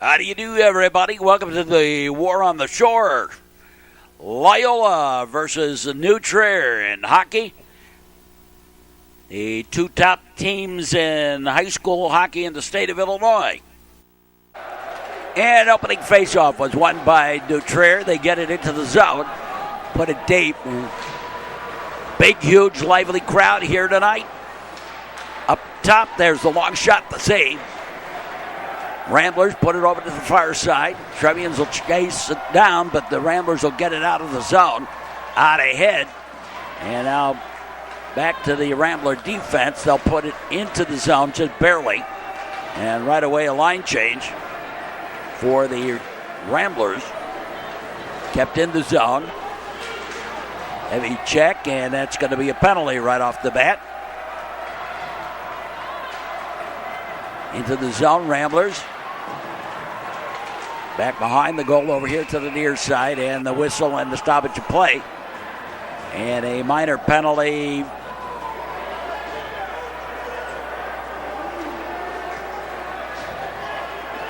How do you do, everybody? Welcome to the War on the Shore. Loyola versus New Trier in hockey. The two top teams in high school hockey in the state of Illinois. And opening faceoff was won by New Trier. They get it into the zone, put it deep. Big, huge, lively crowd here tonight. Up top, there's the long shot, the save. Ramblers put it over to the far side. Trevians will chase it down, but the Ramblers will get it out of the zone, out ahead. And now back to the Rambler defense. They'll put it into the zone just barely. And right away a line change for the Ramblers. Kept in the zone. Heavy check, and that's going to be a penalty right off the bat. Into the zone, Ramblers. Back behind the goal over here to the near side, and the whistle and the stoppage of play. And a minor penalty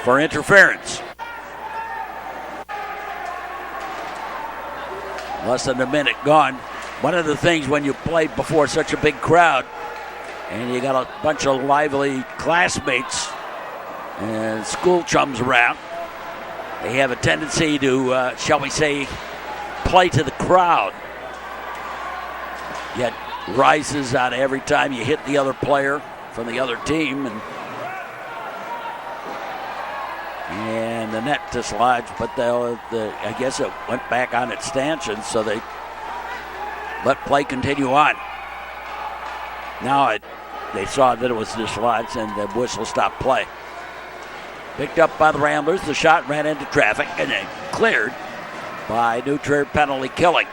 for interference. Less than a minute gone. One of the things when you play before such a big crowd and you got a bunch of lively classmates and school chums around, they have a tendency to, shall we say, play to the crowd. Get rises out every time you hit the other player from the other team. And the net dislodged, but I guess it went back on its stanchion, so they let play continue on. Now they saw that it was dislodged, and the whistle stopped play. Picked up by the Ramblers. The shot ran into traffic, and then cleared by New Trier penalty killing.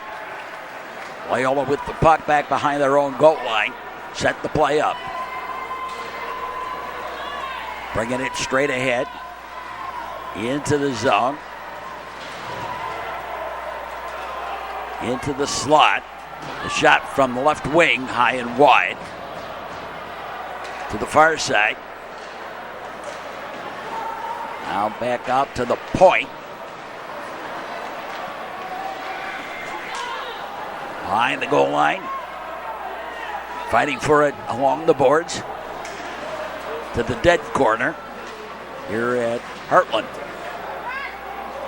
Loyola with the puck back behind their own goal line. Set the play up. Bringing it straight ahead. Into the zone. Into the slot. The shot from the left wing, high and wide. To the far side. Now back out to the point. Behind the goal line. Fighting for it along the boards. To the dead corner. Here at Heartland.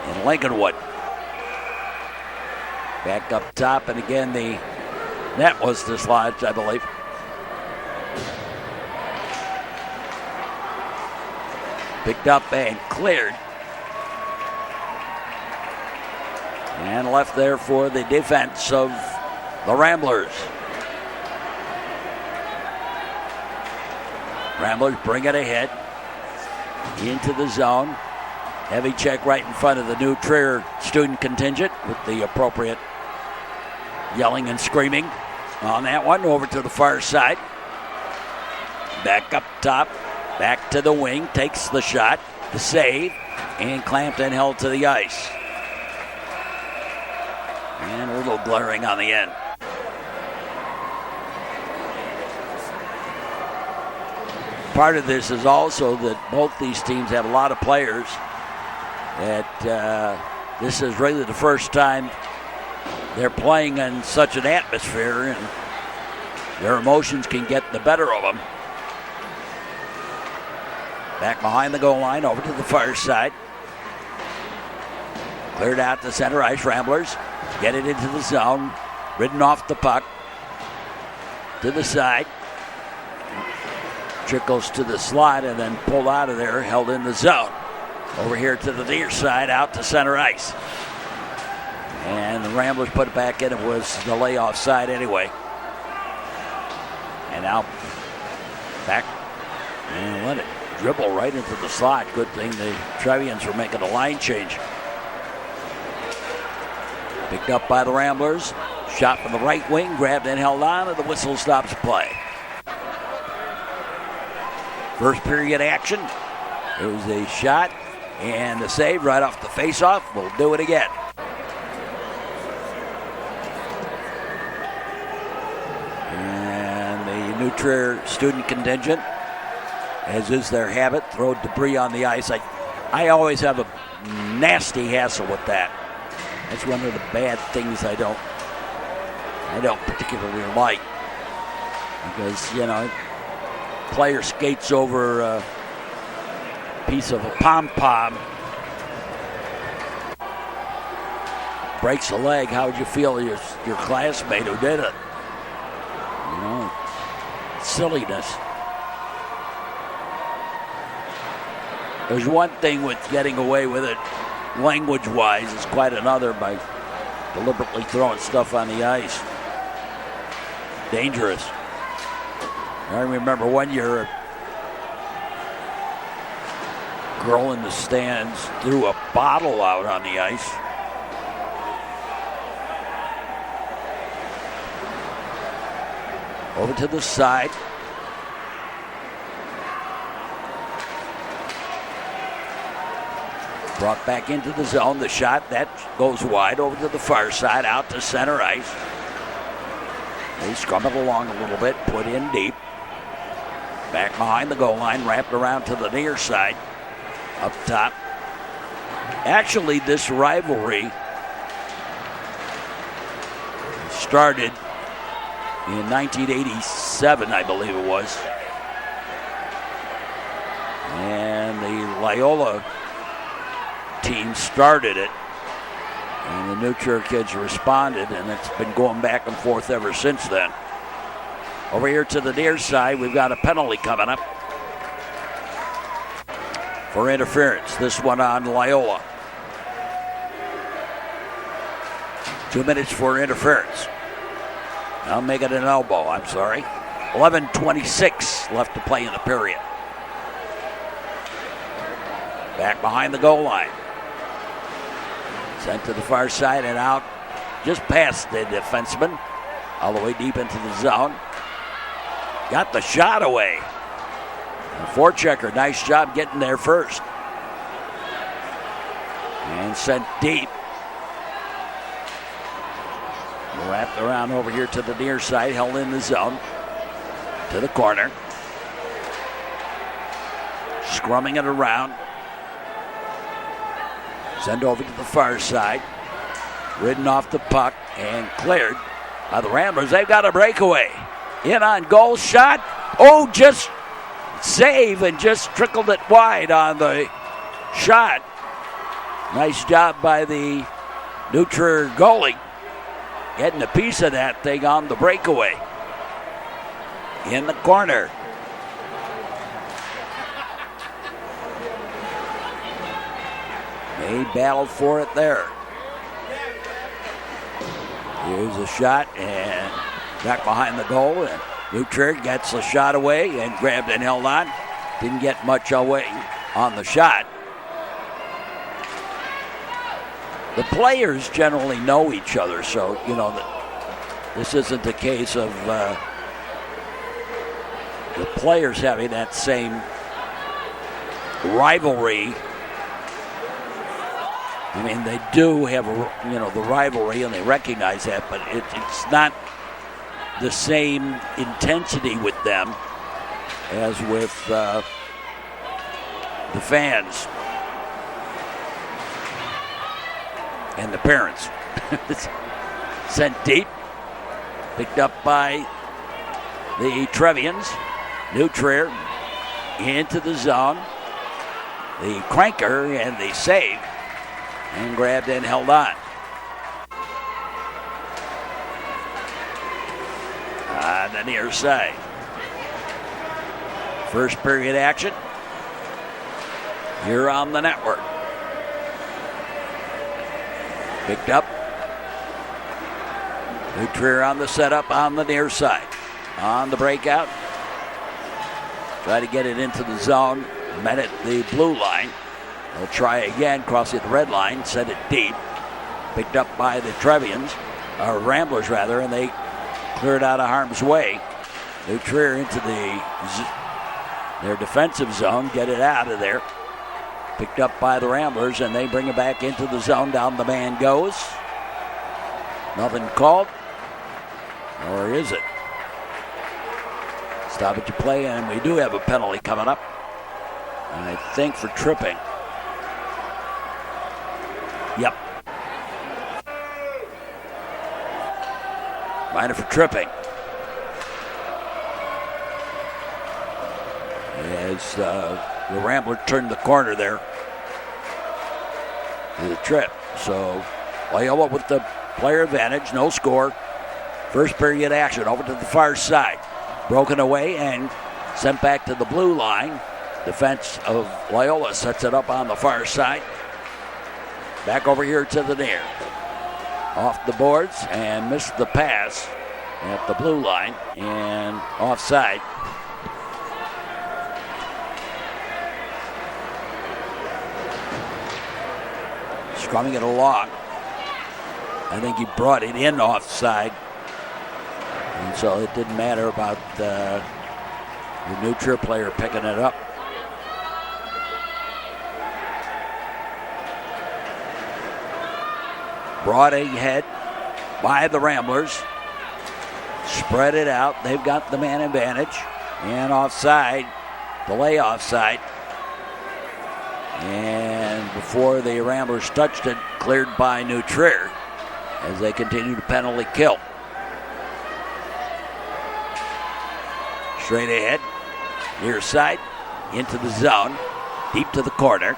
In Lincolnwood. Back up top, and again the net was dislodged, I believe. Picked up and cleared. And left there for the defense of the Ramblers. Ramblers bring it ahead. Into the zone. Heavy check right in front of the New Trier student contingent with the appropriate yelling and screaming on that one. Over to the far side. Back up top. Back to the wing. Takes the shot. The save. And clamped and held to the ice. And a little glaring on the end. Part of this is also that both these teams have a lot of players that this is really the first time they're playing in such an atmosphere, and their emotions can get the better of them. Back behind the goal line, over to the far side. Cleared out to center ice. Ramblers get it into the zone. Ridden off the puck. To the side. Trickles to the slot and then pulled out of there, held in the zone. Over here to the near side, out to center ice. And the Ramblers put it back in. It was the layoff side anyway. And now back and let it dribble right into the slot. Good thing the Trevians were making a line change. Picked up by the Ramblers. Shot from the right wing, grabbed and held on, and the whistle stops play. First period action. There's a shot and the save right off the faceoff. We'll do it again. And the New Trier student contingent, as is their habit, throw debris on the ice. I I always have a nasty hassle with that. That's one of the bad things I don't particularly like. Because, you know, player skates over a piece of a pom-pom, breaks a leg. How would you feel your classmate who did it? You know, silliness. There's one thing with getting away with it language-wise. It's quite another by deliberately throwing stuff on the ice. Dangerous. I remember one year a girl in the stands threw a bottle out on the ice. Over to the side. Brought back into the zone. The shot, that goes wide over to the far side, out to center ice. They scrum it along a little bit, put in deep. Back behind the goal line, wrapped around to the near side. Up top. Actually, this rivalry started in 1987, I believe it was. And the Loyola team started it, and the New Trier kids responded, and it's been going back and forth ever since then. Over here to the near side, we've got a penalty coming up for interference. This one on Loyola. 2 minutes for interference. I'll make it an elbow, I'm sorry. 11:26 left to play in the period. Back behind the goal line. Sent to the far side and out just past the defenseman. All the way deep into the zone. Got the shot away. And forechecker, nice job getting there first. And sent deep. Wrapped around over here to the near side, held in the zone. To the corner. Scrumming it around. Send over to the far side. Ridden off the puck and cleared by the Ramblers. They've got a breakaway. In on goal shot. Oh, just save and just trickled it wide on the shot. Nice job by the New Trier goalie. Getting a piece of that thing on the breakaway. In the corner. They battled for it there. Here's a shot and back behind the goal. And New Trier gets the shot away and grabbed and held on. Didn't get much away on the shot. The players generally know each other, so, you know, this isn't a case of the players having that same rivalry. I mean, they do have, the rivalry, and they recognize that, but it's not the same intensity with them as with the fans and the parents. Sent deep, picked up by the Trevians. New Trier into the zone. The cranker and the save. And grabbed and held on. On the near side. First period action here on the network. Picked up. New Trier on the setup on the near side. On the breakout. Try to get it into the zone. Met at the blue line. They'll try again, crossing the red line, send it deep. Picked up by the Trevians, or Ramblers rather, and they cleared out of harm's way. New Trier into their defensive zone, get it out of there. Picked up by the Ramblers, and they bring it back into the zone. Down the man goes. Nothing called. Or is it? Stoppage of play, and we do have a penalty coming up. I think for tripping. Yep. Minor for tripping. As the Ramblers turned the corner there. The trip. So Loyola with the player advantage, no score. First period action over to the far side. Broken away and sent back to the blue line. Defense of Loyola sets it up on the far side. Back over here to the near. Off the boards and missed the pass at the blue line and offside. Scrumming it along. I think he brought it in offside. And so it didn't matter about the new Trier player picking it up. Brought ahead by the Ramblers. Spread it out. They've got the man advantage. And offside. Delay offside. And before the Ramblers touched it, cleared by New Trier as they continue to penalty kill. Straight ahead, near side, into the zone, deep to the corner.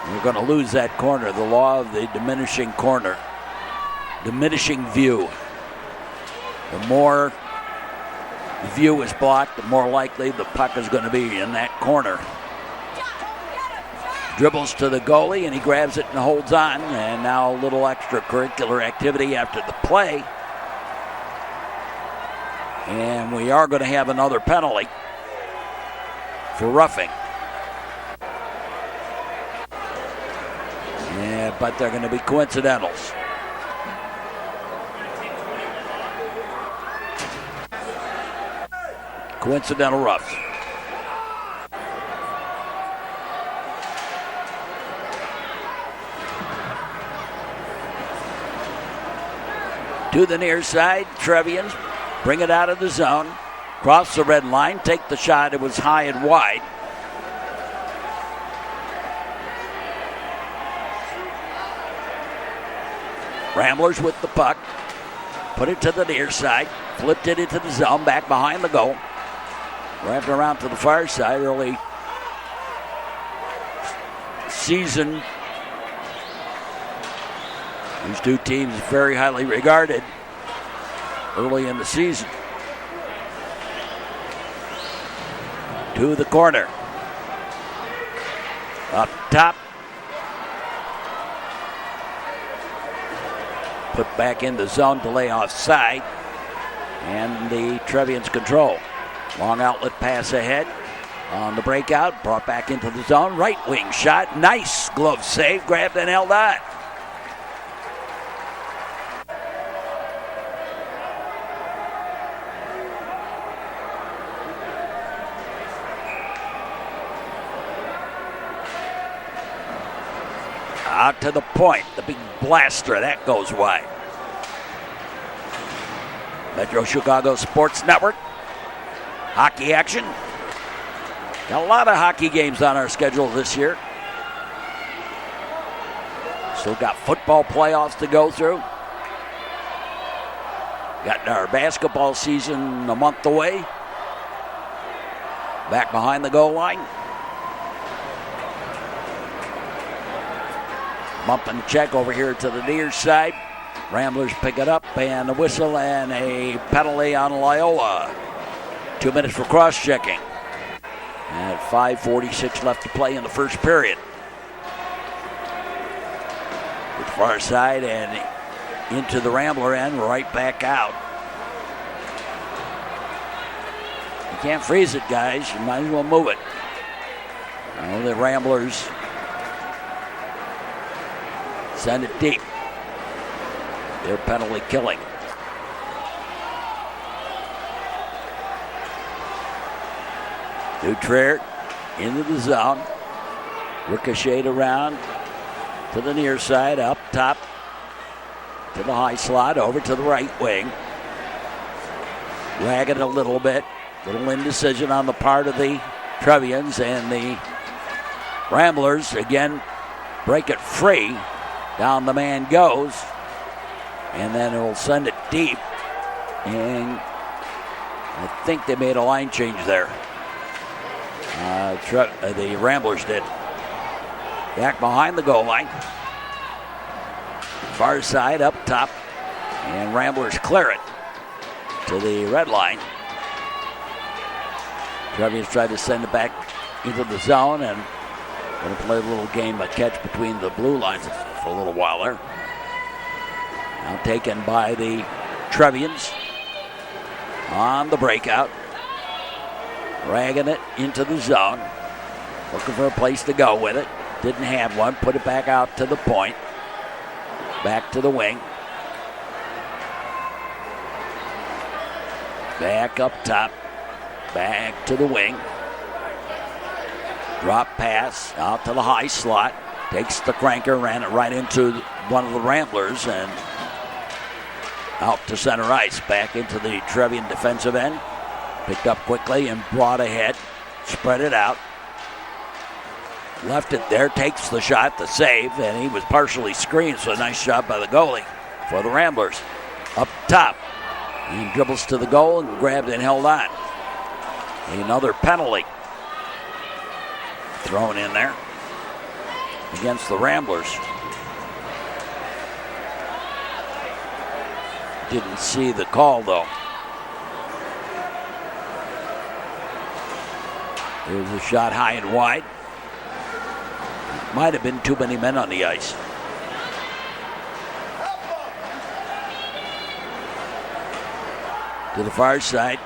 We're going to lose that corner, the law of the diminishing corner, diminishing view. The more the view is blocked, the more likely the puck is going to be in that corner. Dribbles to the goalie, and he grabs it and holds on. And now a little extracurricular activity after the play. And we are going to have another penalty for roughing. Yeah, but they're going to be coincidentals. Coincidental roughs. To the near side, Trevians bring it out of the zone, cross the red line, take the shot. It was high and wide. Ramblers with the puck, put it to the near side, flipped it into the zone, back behind the goal. Wrapped around to the far side, early season. These two teams very highly regarded early in the season. To the corner. Up top. Put back in the zone, delay offside. And the Trevians control. Long outlet pass ahead. On the breakout, brought back into the zone. Right wing shot. Nice glove save. Grabbed and held on. Out to the point, the big blaster, that goes wide. Metro Chicago Sports Network. Hockey action. Got a lot of hockey games on our schedule this year. Still got football playoffs to go through. Got our basketball season a month away. Back behind the goal line. Bump and check over here to the near side. Ramblers pick it up and a whistle and a penalty on Loyola. 2 minutes for cross-checking. And 5:46 left to play in the first period. To the far side and into the Rambler end, right back out. You can't freeze it, guys. You might as well move it. Now the Ramblers send it deep. They're penalty killing. Trier into the zone. Ricocheted around to the near side, up top to the high slot, over to the right wing. Dragging a little bit. Little indecision on the part of the Trevians, and the Ramblers again break it free. Down the man goes. And then it'll send it deep. And I think they made a line change there. The Ramblers did. Back behind the goal line. Far side up top. And Ramblers clear it to the red line. Trevians tried to send it back into the zone and going to play a little game of catch between the blue lines for a little while there. Now taken by the Trevians on the breakout. Dragging it into the zone. Looking for a place to go with it. Didn't have one. Put it back out to the point. Back to the wing. Back up top. Back to the wing. Drop pass out to the high slot. Takes the cranker, ran it right into one of the Ramblers and out to center ice. Back into the Trevian defensive end. Picked up quickly and brought ahead. Spread it out. Left it there, takes the shot, the save, and he was partially screened, so a nice job by the goalie for the Ramblers. Up top. He dribbles to the goal and grabbed and held on. Another penalty thrown in there against the Ramblers. Didn't see the call, though. There's a shot high and wide. Might have been too many men on the ice. To the far side.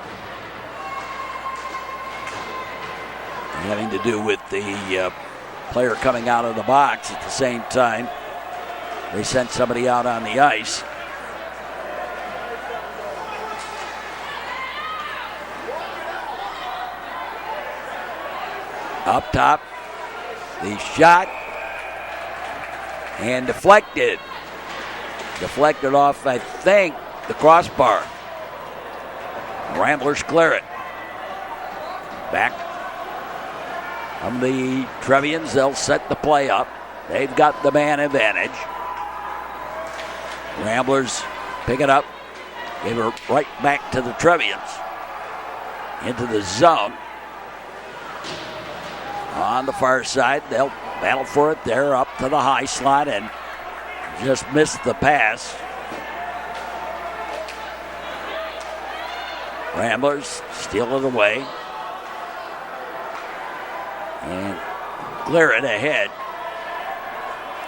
Having to do with the player coming out of the box at the same time. They sent somebody out on the ice. Up top. The shot. And deflected. Deflected off, I think, the crossbar. Ramblers clear it. Back from the Trevians, they'll set the play up. They've got the man advantage. Ramblers pick it up. Give it right back to the Trevians. Into the zone. On the far side, they'll battle for it. They're up to the high slot and just missed the pass. Ramblers steal it away. And clear it ahead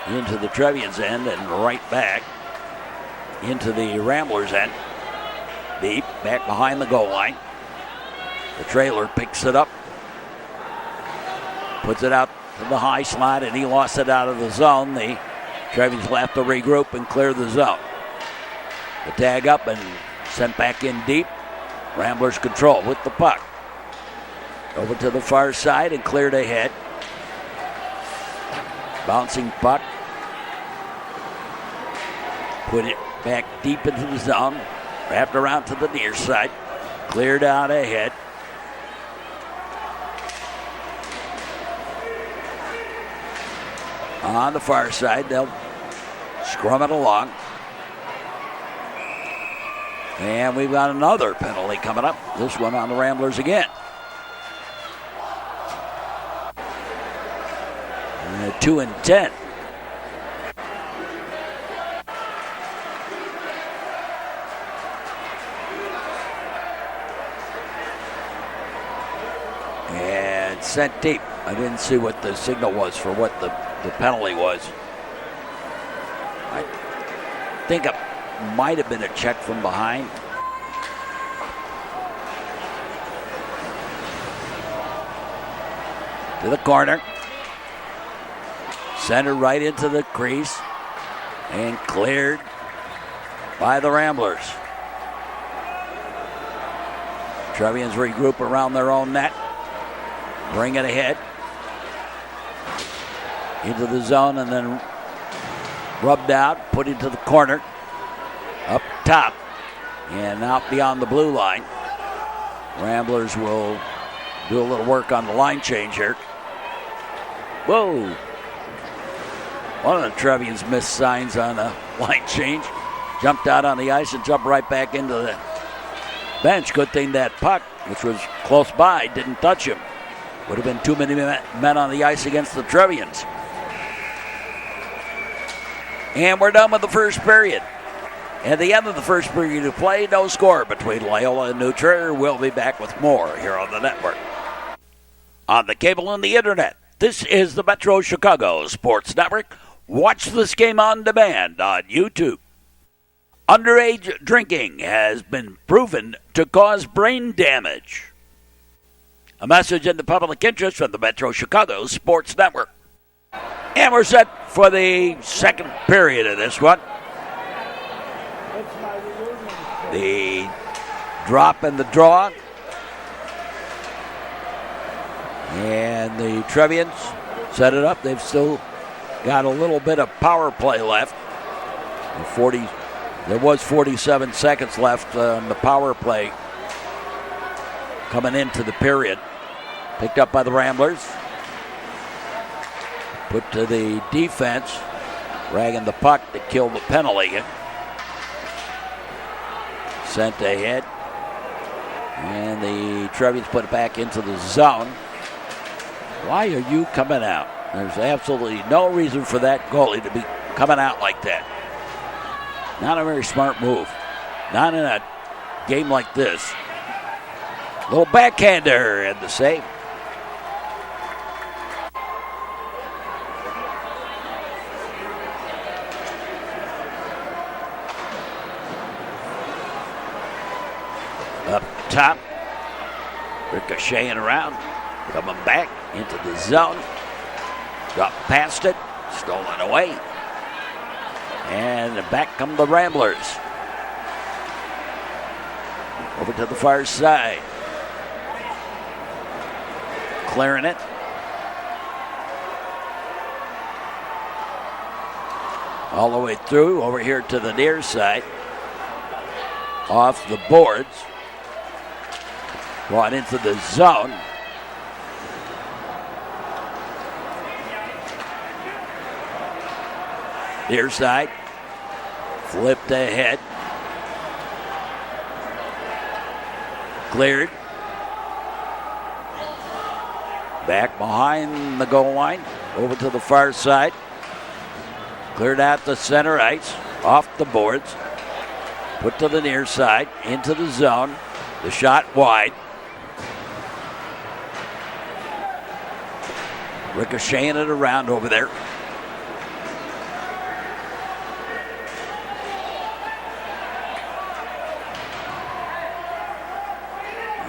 into the Trevians end and right back into the Ramblers end. Deep, back behind the goal line. The trailer picks it up. Puts it out to the high slot, and he lost it out of the zone. The Trevians will have to regroup and clear the zone. The tag up and sent back in deep. Ramblers control with the puck. Over to the far side and cleared ahead. Bouncing puck. Put it back deep into the zone. Wrapped around to the near side. Cleared out ahead. On the far side, they'll scrum it along. And we've got another penalty coming up. This one on the Ramblers again. 2 and 10. And sent deep. I didn't see what the signal was for what the penalty was. I think it might have been a check from behind. To the corner. Centered right into the crease. And cleared by the Ramblers. Trevians regroup around their own net. Bring it ahead. Into the zone and then rubbed out, put into the corner. Up top and out beyond the blue line. Ramblers will do a little work on the line change here. Whoa. One of the Trevians missed signs on a line change. Jumped out on the ice and jumped right back into the bench. Good thing that puck, which was close by, didn't touch him. Would have been too many men on the ice against the Trevians. And we're done with the first period. At the end of the first period of play, no score between Loyola and New Trier. We'll be back with more here on the network. On the cable and the internet, this is the Metro Chicago Sports Network. Watch this game on demand on YouTube. Underage drinking has been proven to cause brain damage. A message in the public interest from the Metro Chicago Sports Network. And we're set for the second period of this one. The drop and the draw. And the Trevians set it up. They've still got a little bit of power play left. There was 47 seconds left on the power play coming into the period. Picked up by the Ramblers. Put to the defense. Ragging the puck to kill the penalty. Sent ahead. And the Trevians put it back into the zone. Why are you coming out? There's absolutely no reason for that goalie to be coming out like that. Not a very smart move. Not in a game like this. Little backhander and the save. Up top. Ricocheting around. Coming back into the zone. Got past it. Stolen away. And back come the Ramblers. Over to the far side. Clearing it. All the way through. Over here to the near side. Off the boards. Brought into the zone. Near side. Flipped ahead. Cleared. Back behind the goal line. Over to the far side. Cleared out the center ice. Off the boards. Put to the near side. Into the zone. The shot wide. Ricocheting it around over there.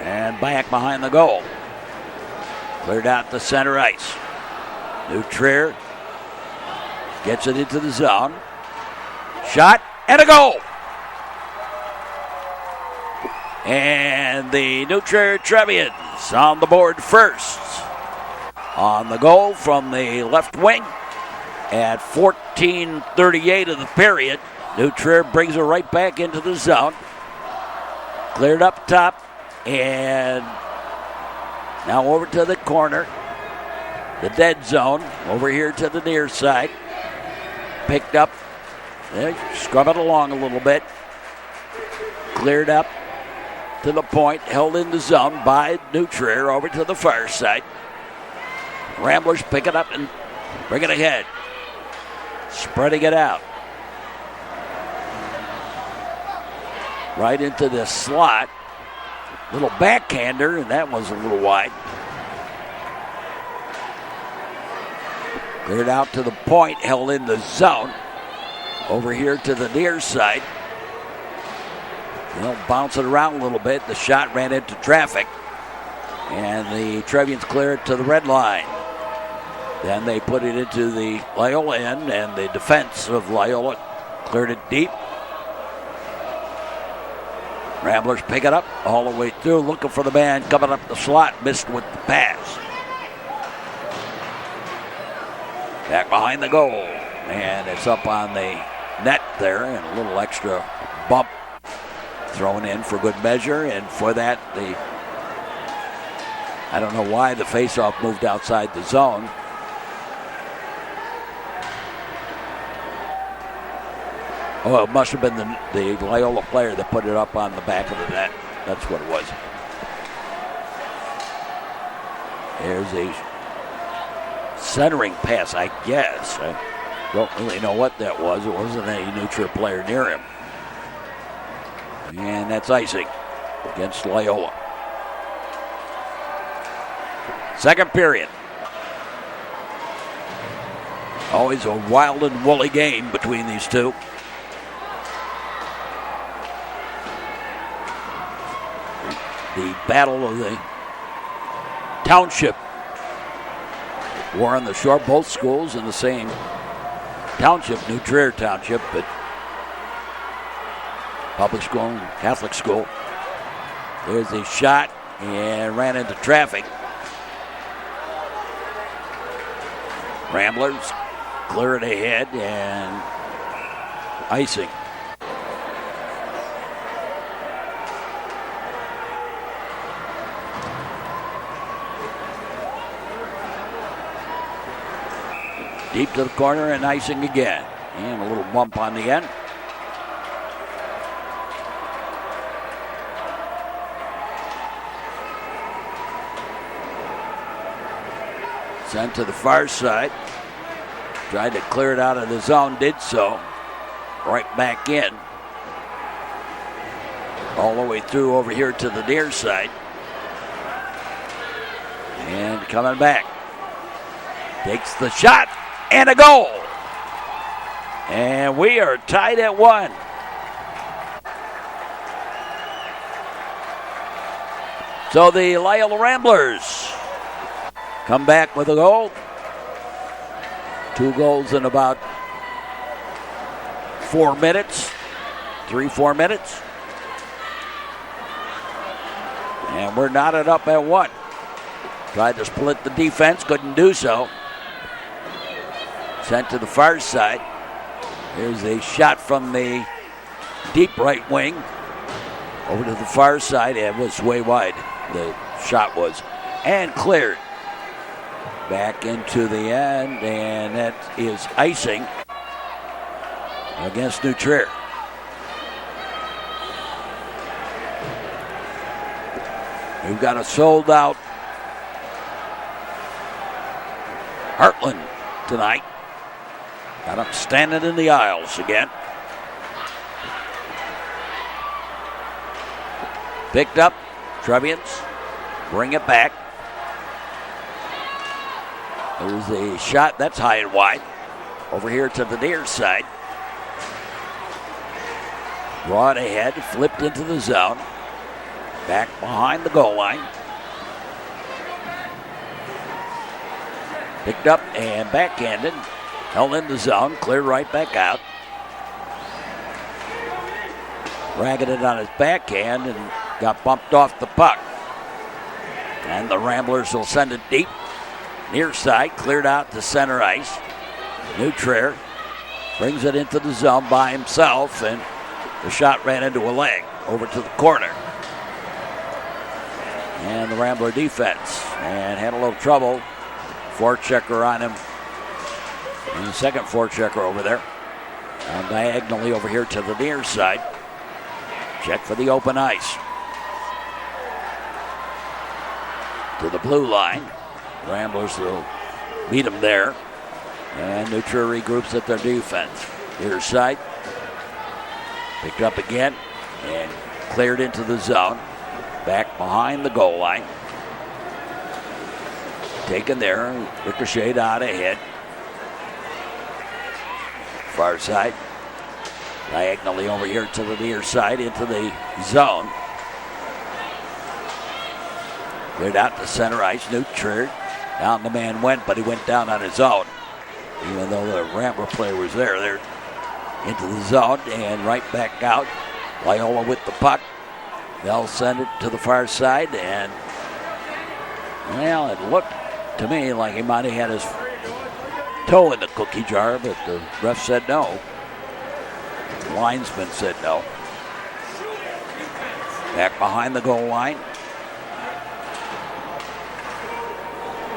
And back behind the goal. Cleared out the center ice. New Trier gets it into the zone. Shot and a goal. And the New Trier Trevians on the board first. On the goal from the left wing at 14:38 of the period. New Trier brings it right back into the zone. Cleared up top. And now over to the corner. The dead zone. Over here to the near side. Picked up. Scrub it along a little bit. Cleared up to the point. Held in the zone by New Trier over to the far side. Ramblers pick it up and bring it ahead. Spreading it out. Right into the slot. Little backhander, and that was a little wide. Cleared out to the point, held in the zone. Over here to the near side. Bounce it around a little bit. The shot ran into traffic. And the Trevians clear it to the red line. Then they put it into the Loyola end, and the defense of Loyola cleared it deep. Ramblers pick it up all the way through, looking for the man coming up the slot, missed with the pass. Back behind the goal, and it's up on the net there, and a little extra bump thrown in for good measure, and for that, I don't know why the faceoff moved outside the zone. Oh, it must have been the Loyola player that put it up on the back of the net. That's what it was. There's a centering pass, I guess. I don't really know what that was. It wasn't any neutral player near him. And that's icing against Loyola. Second period. Always a wild and woolly game between these two. The battle of the township. War on the shore, both schools in the same township, New Trier Township, but public school and Catholic school. There's a shot and ran into traffic. Ramblers clear it ahead and icing. Deep to the corner and icing again. And a little bump on the end. Sent to the far side. Tried to clear it out of the zone, did so. Right back in. All the way through over here to the near side. And coming back. Takes the shot and a goal. And we are tied at 1. So the Loyola Ramblers come back with a goal. 2 goals in about 4 minutes. 3-4 minutes. And we're knotted up at 1. Tried to split the defense, couldn't do so. Sent to the far side. Here's a shot from the deep right wing. Over to the far side. It was way wide, the shot was. And cleared. Back into the end, and that is icing against New Trier. We've got a sold-out Heartland tonight. Got them standing in the aisles again. Picked up, Trevians, bring it back. There's a shot, that's high and wide. Over here to the near side. Brought ahead, flipped into the zone. Back behind the goal line. Picked up and backhanded. Held in the zone, cleared right back out. Racketed on his backhand and got bumped off the puck. And the Ramblers will send it deep. Near side, cleared out to center ice. New Trier brings it into the zone by himself, and the shot ran into a leg over to the corner. And the Rambler defense, and had a little trouble. Forechecker on him. And the second forechecker over there. And diagonally over here to the near side. Check for the open ice. To the blue line. Ramblers will beat them there. And New Trier regroups at their defense. Near side. Picked up again. And cleared into the zone. Back behind the goal line. Taken there. Ricocheted out ahead. Far side. Diagonally over here to the near side into the zone. Cleared out to center ice. New Trier. Down the man went, but he went down on his own. Even though the Rambler player was there. They're into the zone and right back out. Loyola with the puck. They'll send it to the far side, and, well, it looked to me like he might have had his toe in the cookie jar, but the ref said no. The linesman said no. Back behind the goal line.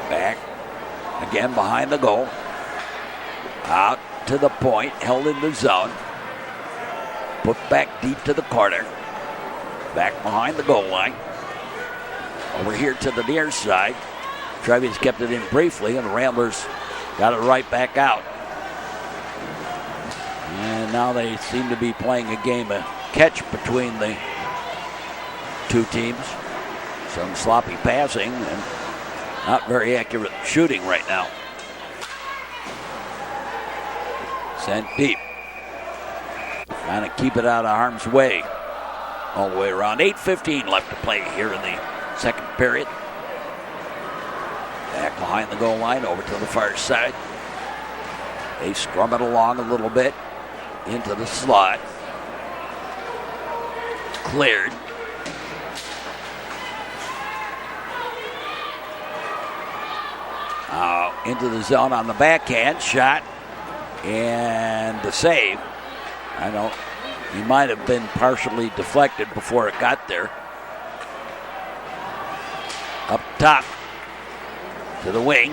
Back again behind the goal. Out to the point, held in the zone. put back deep to the corner. Back behind the goal line. Over here to the near side. Trevians kept it in briefly, and the Ramblers got it right back out. And now they seem to be playing a game of catch between the two teams. Some sloppy passing and not very accurate shooting right now. Sent deep. Trying to keep it out of harm's way all the way around. 8:15 left to play here in the second period. Back behind the goal line, over to the far side. They scrum it along a little bit into the slot. Cleared. Into the zone on the backhand. Shot. And the save. I know he might have been partially deflected before it got there. Up top to the wing.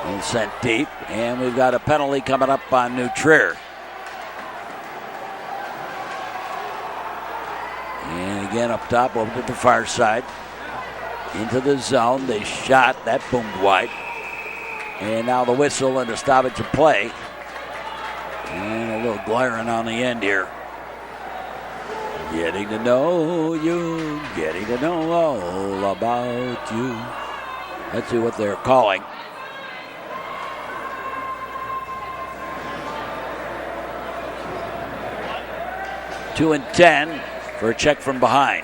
And sent deep. And we've got a penalty coming up on New Trier. And again up top over to the far side. Into the zone. They shot. That boomed wide. And now the whistle and the stoppage of play. And a little glaring on the end here. Getting to know you. Getting to know all about you. Let's see what they're calling. Two and 10 for a check from behind.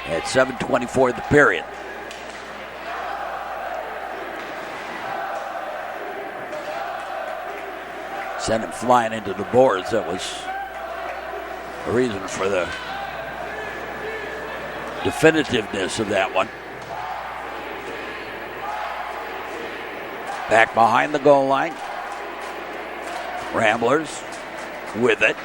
At 7:24 the period. Sent him flying into the boards. That was the reason for the definitiveness of that one. Back behind the goal line. Ramblers with it.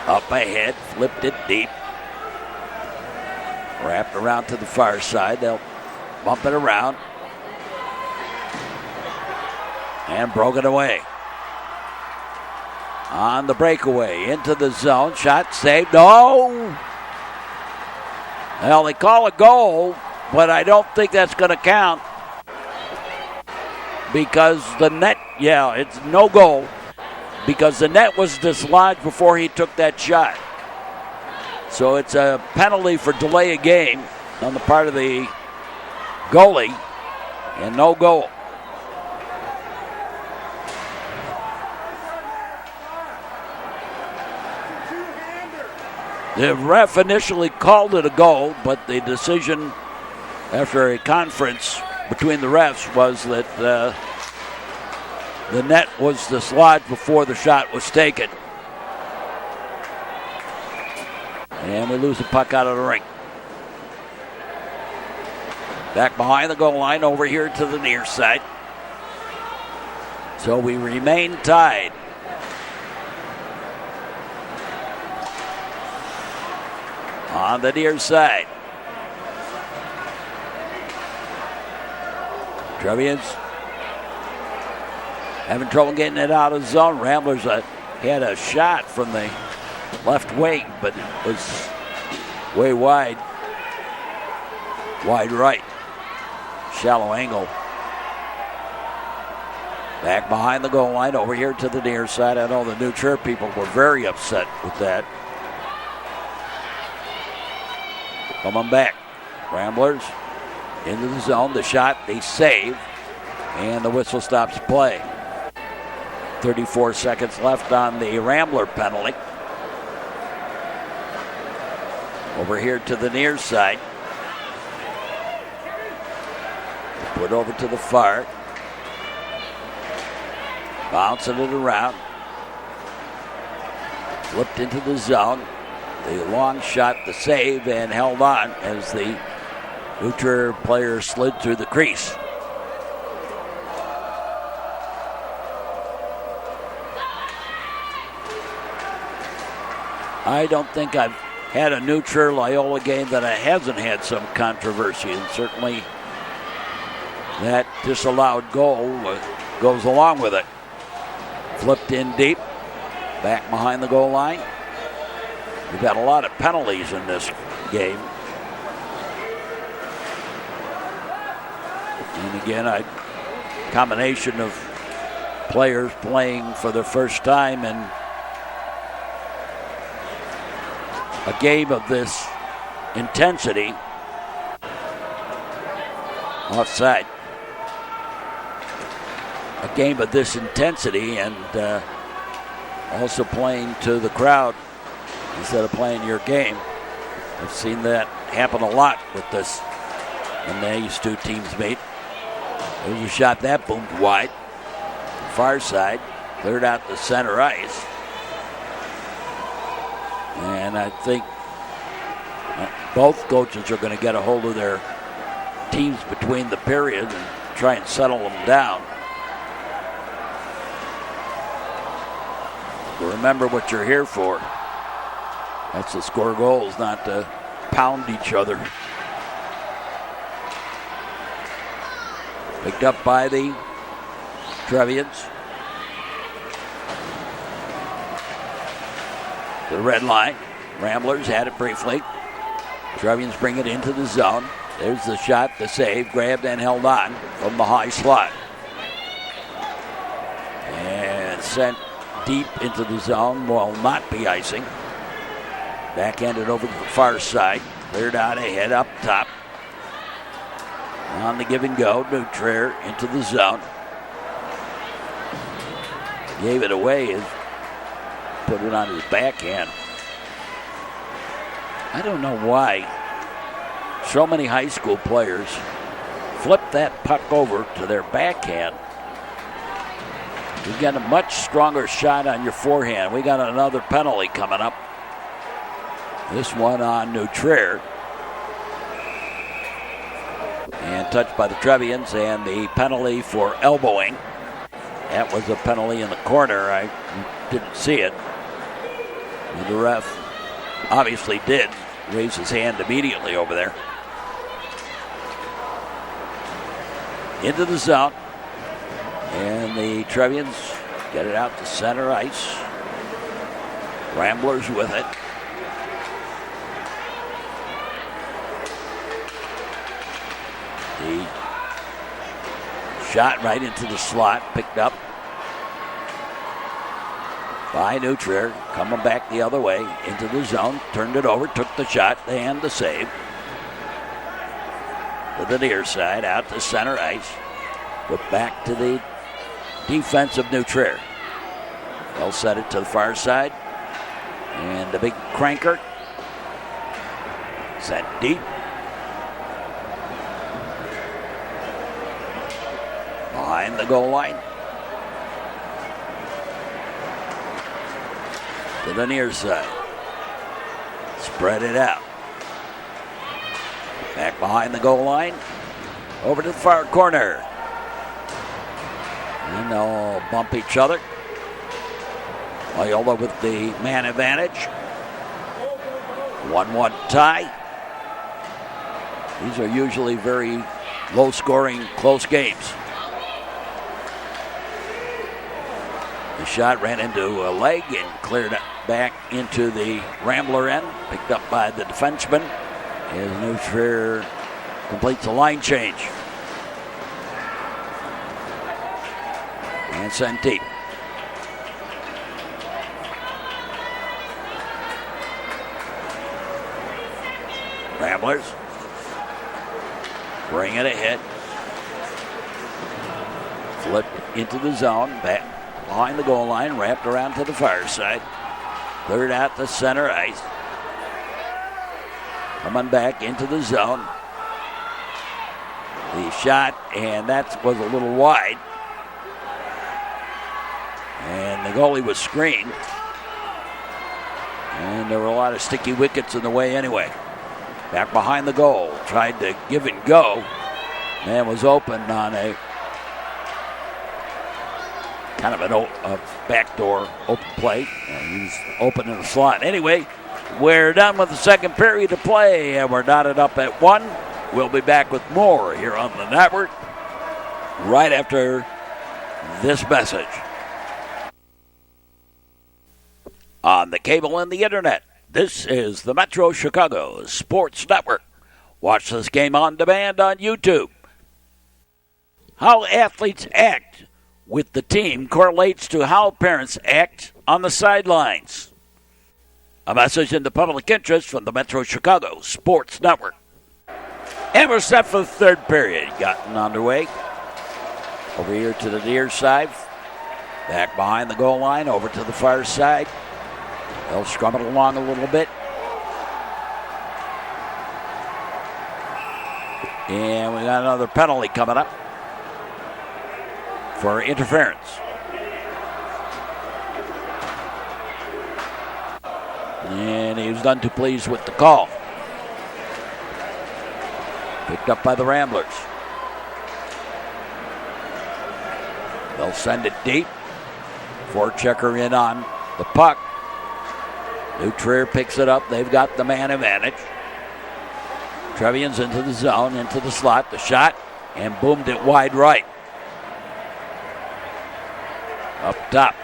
Up ahead, flipped it deep. Wrapped around to the far side. They'll bump it around. And broke it away. On the breakaway, into the zone. Shot saved. No! Well, they call a goal, but I don't think that's going to count. Because the net, it's no goal. Because the net was dislodged before he took that shot. So it's a penalty for delay of game on the part of the goalie, and no goal. The ref initially called it a goal, but the decision after a conference between the refs was that the net was dislodged before the shot was taken. And we lose the puck out of the ring. Back behind the goal line, over here to the near side. So we remain tied. On the near side. Trevians having trouble getting it out of the zone. Ramblers had a shot from the left wing, but it was way wide. Wide right. Shallow angle. Back behind the goal line, over here to the near side. I know the New Trier people were very upset with that. Coming back. Ramblers into the zone. The shot, they save. And the whistle stops play. 34 seconds left on the Rambler penalty. Over here to the near side. Put over to the far. Bouncing it around. Flipped into the zone. The long shot, the save, and held on as the New Trier player slid through the crease. I don't think I've had a New Trier Loyola game that hasn't had some controversy, and certainly that disallowed goal goes along with it. Flipped in deep, back behind the goal line. We've had a lot of penalties in this game. And again, a combination of players playing for the first time in a game of this intensity. Offside. A game of this intensity and also playing to the crowd instead of playing your game. I've seen that happen a lot with this when these two teams meet. There's a shot that boomed wide. Far side, cleared out to center ice. And I think both coaches are going to get a hold of their teams between the periods and try and settle them down. But remember what you're here for. That's to score goals, not to pound each other. Picked up by the Trevians. The red line. Ramblers had it briefly. Trevians bring it into the zone. There's the shot, the save, grabbed and held on from the high slot. And sent deep into the zone, will not be icing. Backhanded over to the far side. Cleared out ahead, up top. On the give and go, new Trier into the zone. Gave it away, put it on his backhand. I don't know why so many high school players flip that puck over to their backhand. You get a much stronger shot on your forehand. We got another penalty coming up. This one on New Trier. And touched by the Trevians, and the penalty for elbowing. That was a penalty in the corner. I didn't see it. And the ref obviously did raise his hand immediately over there. Into the zone. And the Trevians get it out to center ice. Ramblers with it. The shot right into the slot, picked up by New Trier, coming back the other way into the zone, turned it over, took the shot, and the save. To the near side, out to center ice, but back to the defense of New Trier. They'll set it to the far side, and the big cranker sent deep. Behind the goal line. To the near side. Spread it out. Back behind the goal line. Over to the far corner. And they'll bump each other. Loyola with the man advantage. 1-1 tie. These are usually very low-scoring, close games. The shot ran into a leg and cleared back into the Rambler end. Picked up by the defenseman as New Trier completes a line change. And sent deep. Ramblers bring it ahead. Flipped into the zone. Back behind the goal line. Wrapped around to the far side. Cleared out to center ice. Coming back into the zone. The shot, and that was a little wide. And the goalie was screened. And there were a lot of sticky wickets in the way anyway. Back behind the goal. Tried to give and go. Man was open on a kind of a backdoor open play. And he's open in the slot. Anyway, we're done with the second period of play, and we're knotted up at 1. We'll be back with more here on the network right after this message. On the cable and the internet, this is the Metro Chicago Sports Network. Watch this game on demand on YouTube. How athletes act with the team correlates to how parents act on the sidelines. A message in the public interest from the Metro Chicago Sports Network. And we're set for the third period. Gotten underway. Over here to the near side. Back behind the goal line. Over to the far side. They'll scrum it along a little bit. And we got another penalty coming up for interference. And he was none too pleased with the call. Picked up by the Ramblers. They'll send it deep. Forechecker in on the puck. Trier picks it up. They've got the man advantage. Trevians into the zone, into the slot. The shot, and boomed it wide right. Up top.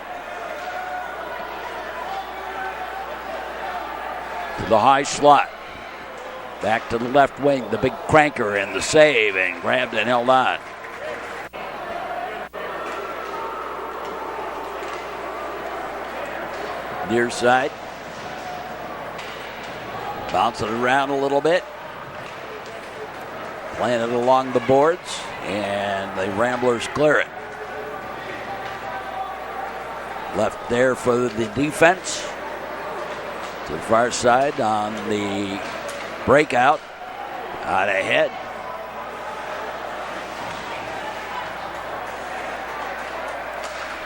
To the high slot. Back to the left wing. The big cranker and the save, and grabbed and held on. Near side. Bounce it around a little bit. Playing it along the boards, and the Ramblers clear it. Left there for the defense. To the far side on the breakout. Out ahead.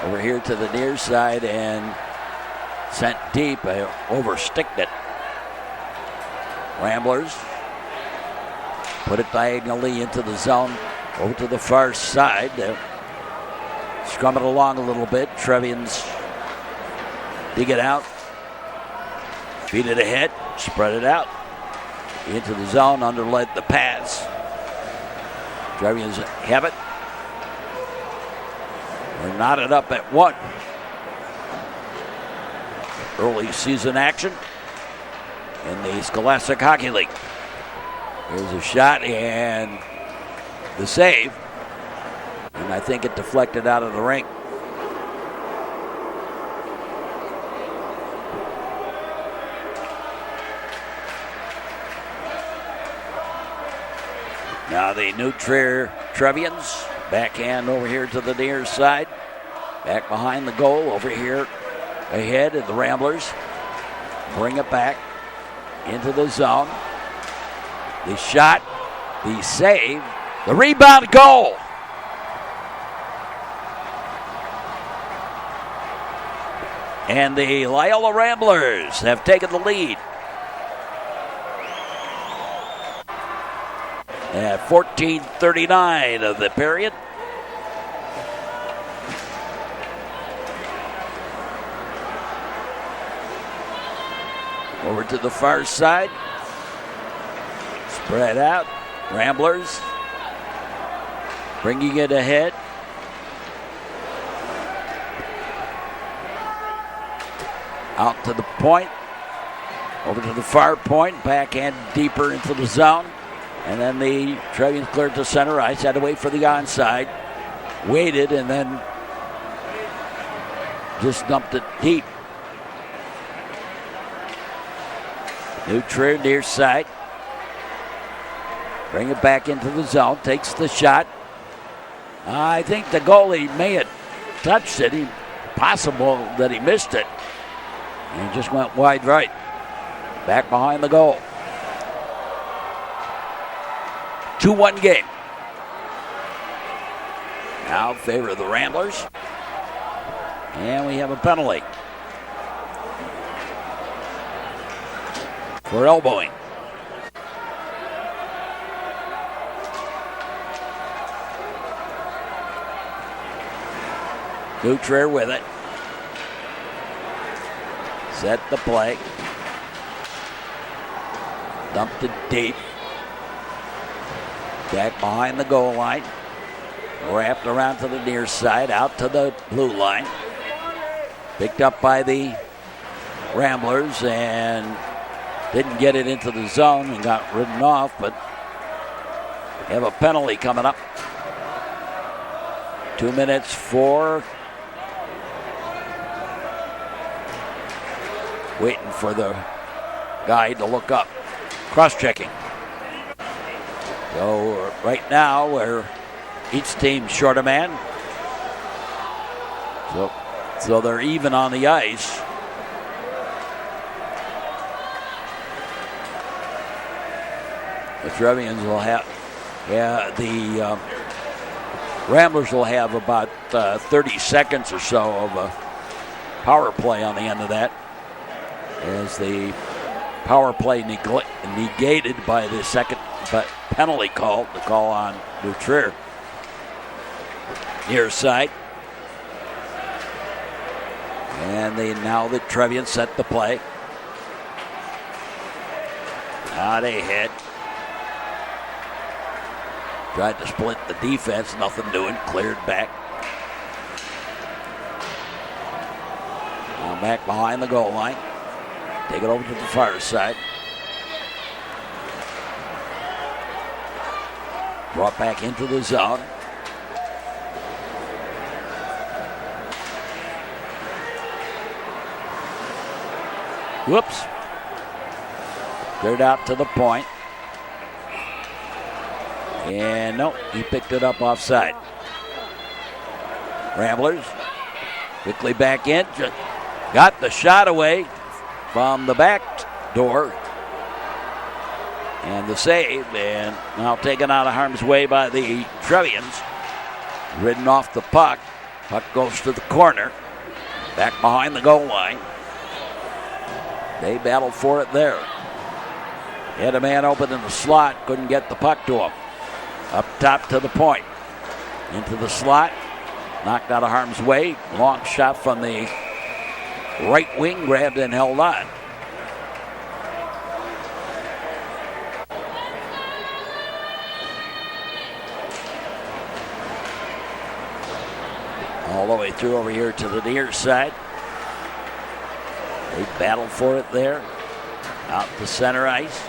Over here to the near side and sent deep. Oversticked it. Ramblers put it diagonally into the zone. Over to the far side. Scrum it along a little bit. Trevians dig it out. Feed it ahead. Spread it out. Into the zone. Underled the pass. Trevians have it. They're knotted up at one. Early season action in the Scholastic Hockey League. There's a shot and the save. And I think it deflected out of the rink. Now the new Trier Trevians. Backhand over here to the near side. Back behind the goal over here ahead of the Ramblers. Bring it back into the zone. The shot, the save, the rebound, goal. And the Loyola Ramblers have taken the lead. At 14:39 of the period. Over to the far side. Spread out. Ramblers bringing it ahead. Out to the point. Over to the far point. Backhand deeper into the zone. And then the Trevians cleared to center ice. Had to wait for the onside. Waited and then just dumped it deep. New Trier near side. Bring it back into the zone. Takes the shot. I think the goalie may have touched it. Possible that he missed it. And he just went wide right. Back behind the goal. 2-1 game. Now in favor of the Ramblers. And we have a penalty for elbowing. Trier with it. Set the play. Dumped it deep. Back behind the goal line. Wrapped around to the near side, out to the blue line. Picked up by the Ramblers and didn't get it into the zone and got ridden off, but they have a penalty coming up. 2 minutes for waiting for the guy to look up. Cross-checking. So right now, where each team's short a man. So they're even on the ice. The Trevians will have, the Ramblers will have about 30 seconds or so of a power play on the end of that, as the power play negated by the second penalty call, the call on Trier. Near side. And now the Trevians set the play. Out ahead. Tried to split the defense, nothing doing, cleared back. Now back behind the goal line. Take it over to the far side. Brought back into the zone. Whoops. Cleared out to the point. And no, he picked it up offside. Ramblers quickly back in. Got the shot away from the back door. And the save, and now taken out of harm's way by the Trevians. Ridden off the puck. Puck goes to the corner. Back behind the goal line. They battled for it there. Had a man open in the slot, couldn't get the puck to him. Up top to the point. Into the slot. Knocked out of harm's way. Long shot from the right wing, grabbed and held on. All the way through over here to the near side. They battled for it there. Out to center ice.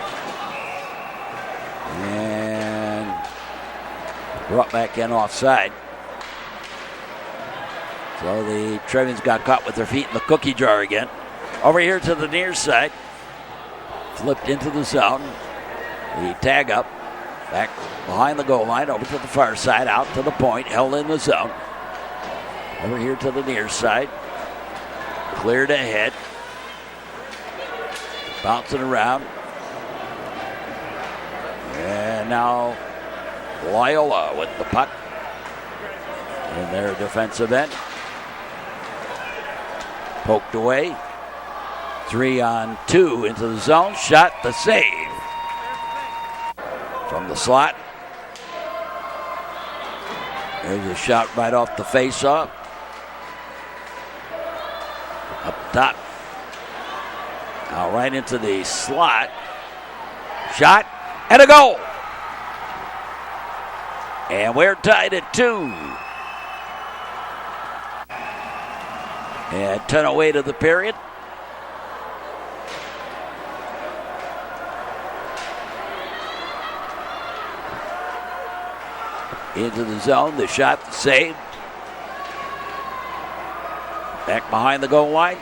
And brought back in offside. So the Trevians got caught with their feet in the cookie jar again. Over here to the near side. Flipped into the zone. The tag up. Back behind the goal line. Over to the far side. Out to the point. Held in the zone. Over here to the near side. Cleared ahead. Bouncing around. And now Loyola with the puck in their defensive end. Poked away. 3-on-2 into the zone. Shot, the save. From the slot. There's a shot right off the faceoff. Up top. Now right into the slot. Shot and a goal. And we're tied at 2. And 10:08 of the period. Into the zone, the shot, the save. Back behind the goal line.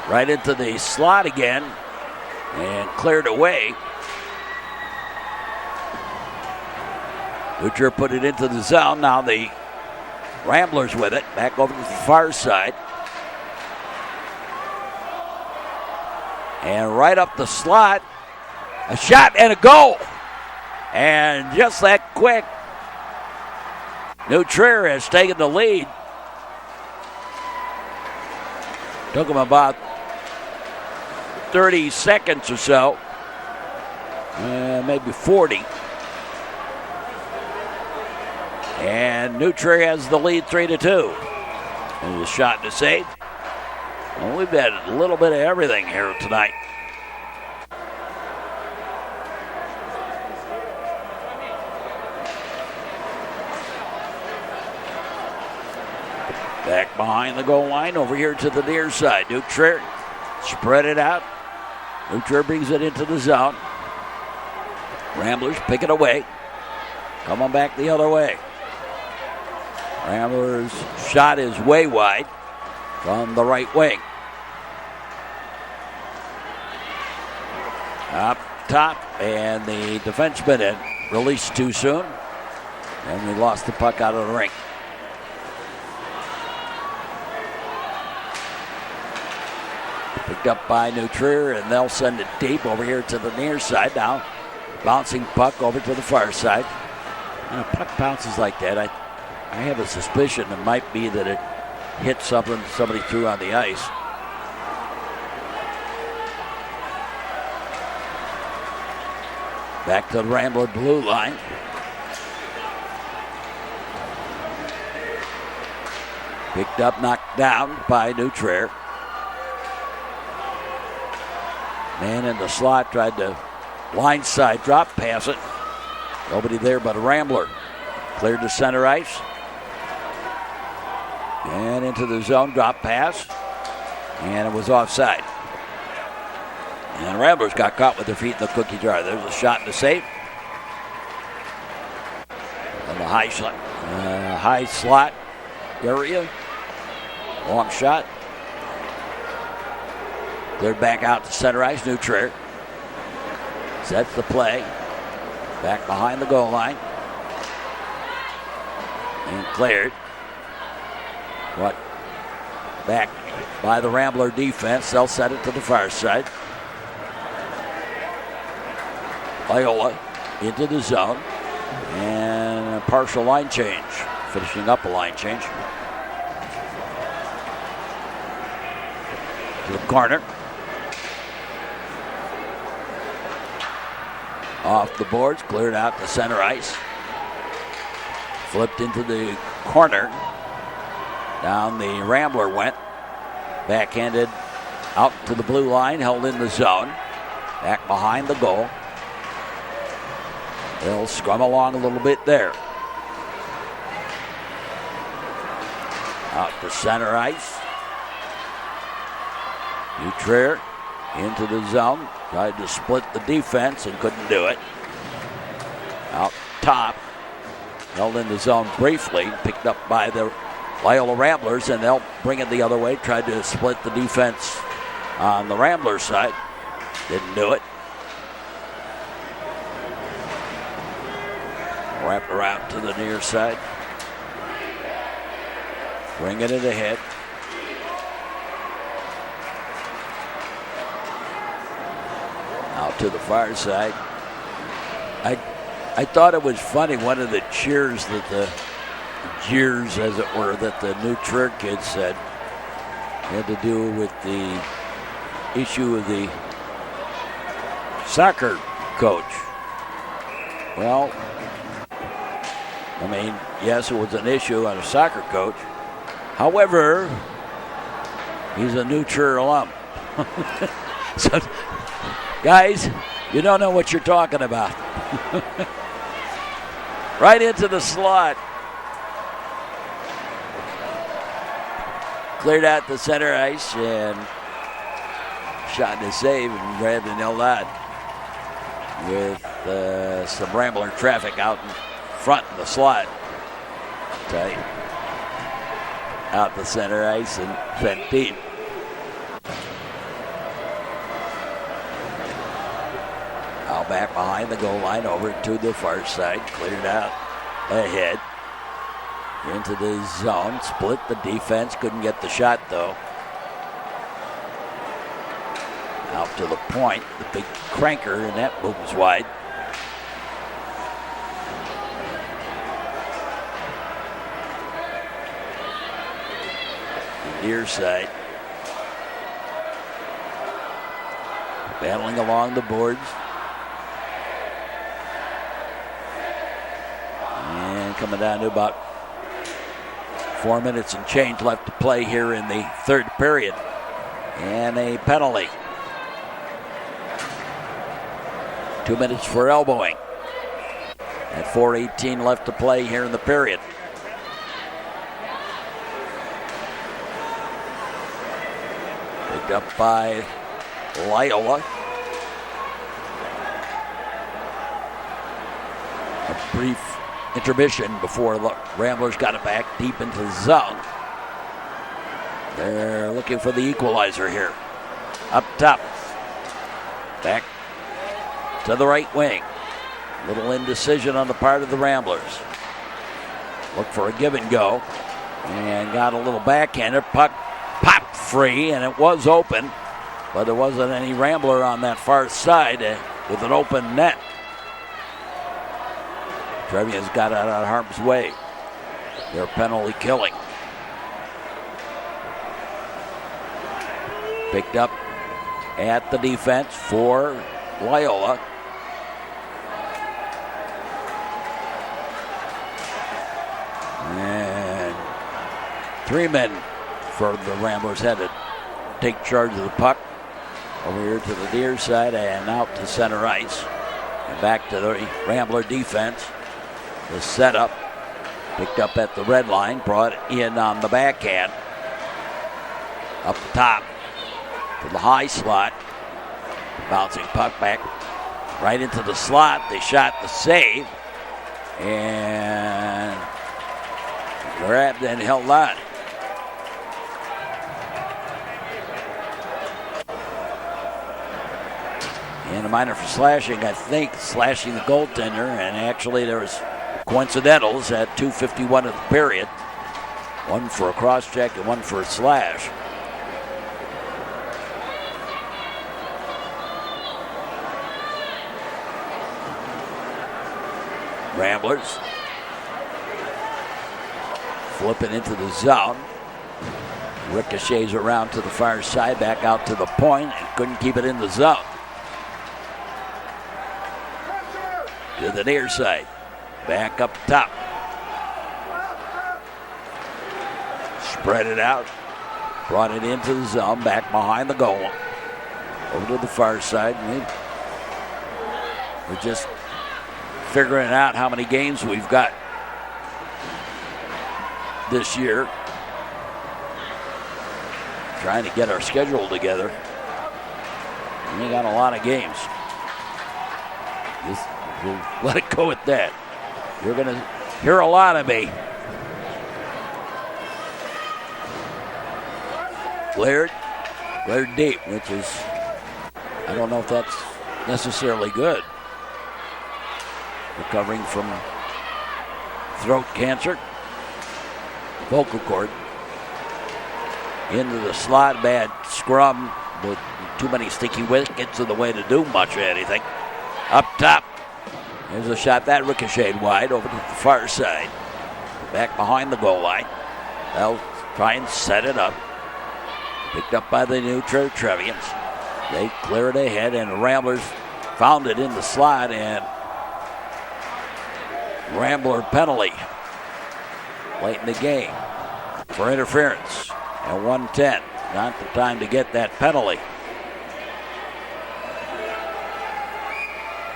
Right into the slot again. And cleared away. Butcher put it into the zone. Now the Ramblers with it. Back over to the far side. And right up the slot. A shot and a goal. And just that quick, Trier has taken the lead. Took him about 30 seconds or so. Maybe 40. And Trier has the lead 3-2. There's a shot to save. Well, we've had a little bit of everything here tonight. Back behind the goal line, over here to the near side. New Trier spread it out. New Trier brings it into the zone. Ramblers pick it away. Coming back the other way. Ramblers' shot is way wide from the right wing. Up top, and the defenseman had released too soon, and we lost the puck out of the rink. Picked up by New Trier, and they'll send it deep over here to the near side now. Bouncing puck over to the far side. When a puck bounces like that, I have a suspicion it might be that it hit something somebody threw on the ice. Back to the Rambler blue line. Picked up, knocked down by New Trier. Man in the slot tried to line side drop pass it. Nobody there but a Rambler. Cleared to center ice. And into the zone, drop pass. And it was offside. And the Ramblers got caught with their feet in the cookie jar. There's a shot to save. On the high slot area. Long shot. Cleared back out to center ice. New Trier sets the play. Back behind the goal line. And cleared. What? Back by the Rambler defense. They'll set it to the far side. Loyola into the zone. And a partial line change. Finishing up a line change. To the corner. Off the boards, cleared out to center ice. Flipped into the corner. Down the Rambler went. Backhanded out to the blue line, held in the zone. Back behind the goal. They'll scrum along a little bit there. Out to center ice. New Trier into the zone. Tried to split the defense and couldn't do it. Out top. Held in the zone briefly. Picked up by the Loyola Ramblers, and they'll bring it the other way. Tried to split the defense on the Ramblers side. Didn't do it. Wrapped around to the near side. Bringing it ahead. Out to the far side. I thought it was funny, one of the cheers that the jeers, as it were, that the New Trier kids said had to do with the issue of the soccer coach. Well, I mean, yes, it was an issue on a soccer coach. However, he's a New Trier alum. So, guys, you don't know what you're talking about. Right into the slot. Cleared out the center ice and shot to save and grabbed and held on with some Rambler traffic out in front of the slot. Tight. Out the center ice and sent deep. Now back behind the goal line over to the far side. Cleared out ahead. Into the zone. Split the defense. Couldn't get the shot though. Out to the point. The big cranker, and that moves wide. Near side. Battling along the boards. And coming down to about 4 minutes and change left to play here in the third period. And a penalty. 2 minutes for elbowing. At 4:18 left to play here in the period. Picked up by Loyola. A brief intermission before the Ramblers got it back deep into the zone. They're looking for the equalizer here. Up top. Back to the right wing. Little indecision on the part of the Ramblers. Look for a give and go. And got a little backhander. Puck popped free, and it was open. But there wasn't any Rambler on that far side with an open net. Trevians got out of harm's way. Their penalty killing. Picked up at the defense for Loyola. And 3 men for the Ramblers had to take charge of the puck. Over here to the near side and out to center ice. And back to the Rambler defense. The setup. Picked up at the red line. Brought in on the backhand. Up top to the high slot. Bouncing puck back right into the slot. They shot the save. And grabbed and held on. And a minor for slashing, I think, slashing the goaltender. And actually there was coincidentals at 2:51 of the period. One for a cross check and one for a slash. Ramblers flipping into the zone. Ricochets around to the far side, back out to the point, and couldn't keep it in the zone. To the near side, back up top. Spread it out, brought it into the zone, back behind the goal. Over to the far side. We're just figuring out how many games we've got this year. Trying to get our schedule together. We got a lot of games. We'll let it go at that. You're going to hear a lot of me. Glared deep, which is, I don't know if that's necessarily good. Recovering from throat cancer. Vocal cord. Into the slot, bad scrum, but too many sticky wickets in the way to do much of anything. Up top, there's a shot that ricocheted wide over to the far side. Back behind the goal line. They'll try and set it up. Picked up by the new Trier Trevians. They clear it ahead, and the Ramblers found it in the slot, and Rambler penalty late in the game for interference. At 1:10, not the time to get that penalty.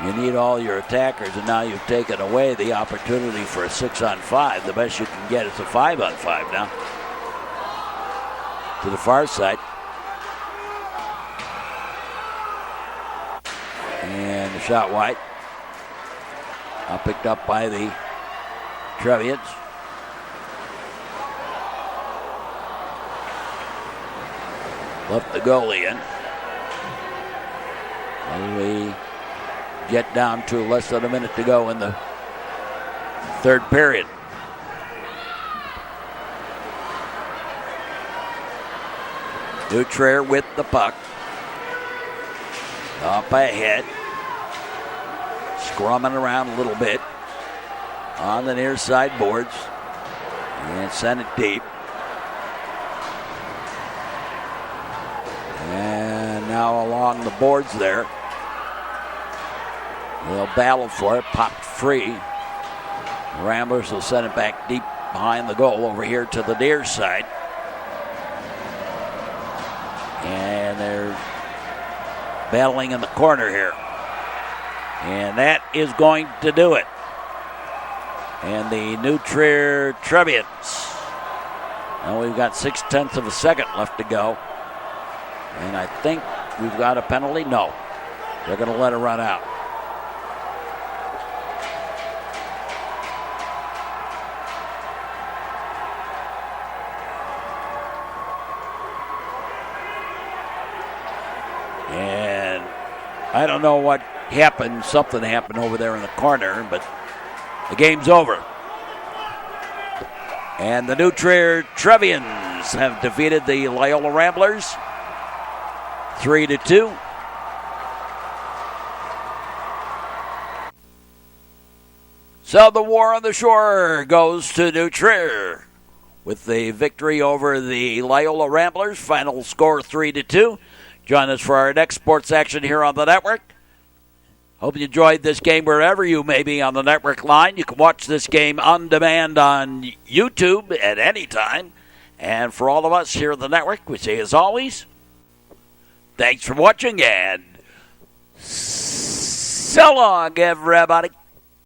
You need all your attackers, and now you've taken away the opportunity for a 6-on-5. The best you can get is a 5-on-5 now. To the far side. And the shot wide. Now picked up by the Trevians. Left the goalie in. And we get down to less than a minute to go in the third period. New Trier with the puck. Up ahead. Scrumming around a little bit. On the near side boards. And send it deep. And now along the boards there. They'll battle for it. Popped free. The Ramblers will send it back deep behind the goal over here to the near side. And they're battling in the corner here. And that is going to do it. And the new Trier Trevians. Now we've got 0.6 of a second left to go And I think we've got a penalty. No. They're going to let it run out. And I don't know what happened. Something happened over there in the corner, but the game's over. And the new Trier Trevians have defeated the Loyola Ramblers 3-2. So the war on the shore goes to New Trier with the victory over the Loyola Ramblers. Final score 3-2. Join us for our next sports action here on the network. Hope you enjoyed this game wherever you may be on the network line. You can watch this game on demand on YouTube at any time. And for all of us here at the network, we say as always, thanks for watching and so long, everybody.